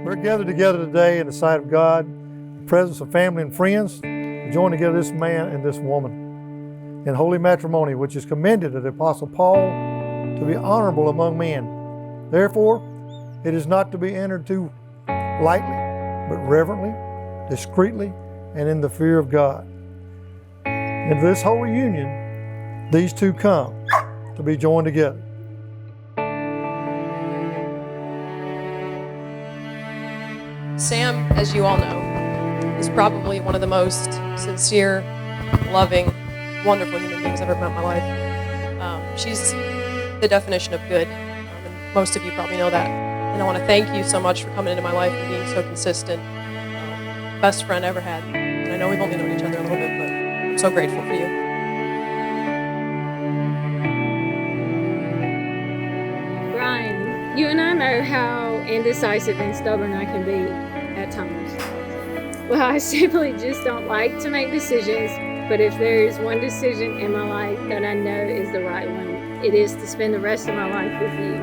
We're gathered together today in the sight of God, the presence of family and friends, to join together this man and this woman in holy matrimony, which is commended of the Apostle Paul to be honorable among men. Therefore, it is not to be entered into lightly, but reverently, discreetly, and in the fear of God. Into this holy union, these two come to be joined together. Sam, as you all know, is probably one of the most sincere, loving, wonderful human beings I've ever met in my life. She's the definition of good, and most of you probably know that. And I want to thank you so much for coming into my life and being so consistent. Best friend I ever had. And I know we've only known each other a little bit, but I'm so grateful for you. Brian, you and I know how indecisive and stubborn I can be at times. Well, I simply just don't like to make decisions, but if there is one decision in my life that I know is the right one, it is to spend the rest of my life with you.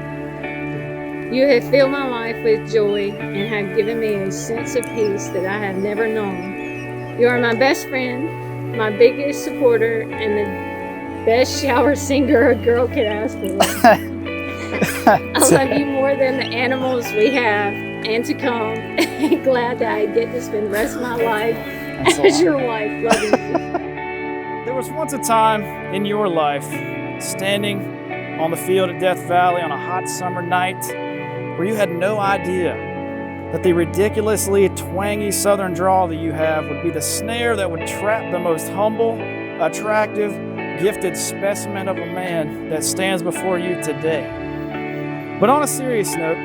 You have filled my life with joy and have given me a sense of peace that I have never known. You are my best friend, my biggest supporter, and the best shower singer a girl could ask for. I love you more than the animals we have and to come, and glad that I get to spend the rest of my life as your wife, loving you. There was once a time in your life, standing on the field at Death Valley on a hot summer night, where you had no idea that the ridiculously twangy southern drawl that you have would be the snare that would trap the most humble, attractive, gifted specimen of a man that stands before you today. But on a serious note,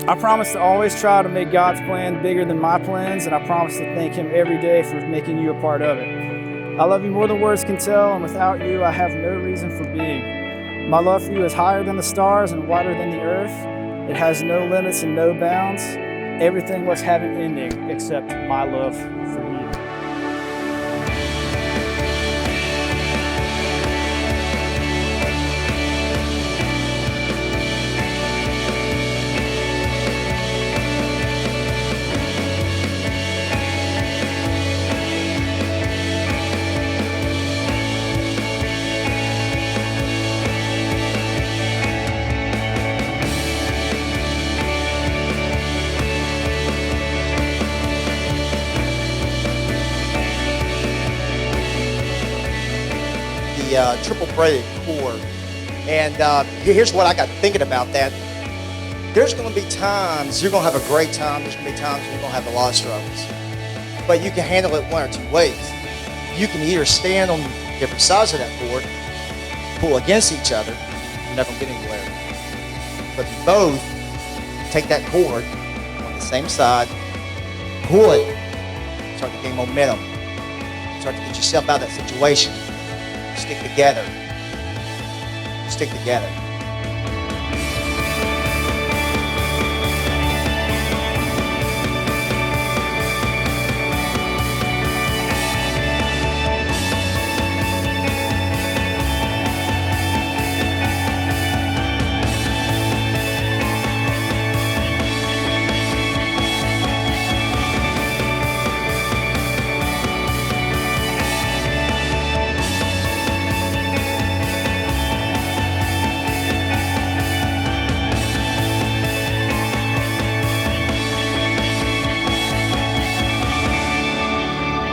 I promise to always try to make God's plan bigger than my plans, and I promise to thank Him every day for making you a part of it. I love you more than words can tell, and without you, I have no reason for being. My love for you is higher than the stars and wider than the earth. It has no limits and no bounds. Everything must have an ending except my love for you. Triple braided cord, and here's what I got thinking about that. There's going to be times you're going to have a great time. There's going to be times you're going to have a lot of struggles, but you can handle it one or two ways. You can either stand on different sides of that cord, pull against each other, you're never going to get anywhere. But you both take that cord on the same side, pull it, start to gain momentum, start to get yourself out of that situation. Stick together. Stick together.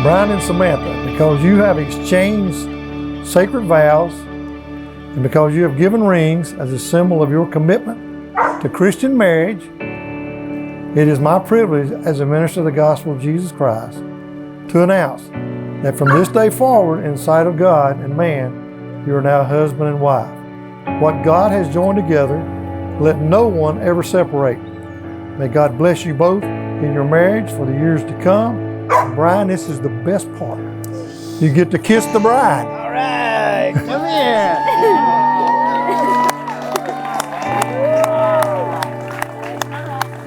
Brian and Samantha, because you have exchanged sacred vows and because you have given rings as a symbol of your commitment to Christian marriage, it is my privilege as a minister of the gospel of Jesus Christ to announce that from this day forward, in sight of God and man, you are now husband and wife. What God has joined together, let no one ever separate. May God bless you both in your marriage for the years to come. Brian, this is the best part. You get to kiss the bride. All right, come here.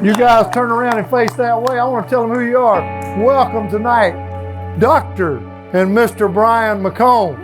You guys turn around and face that way. I want to tell them who you are. Welcome tonight, Dr. and Mr. Brian McComb.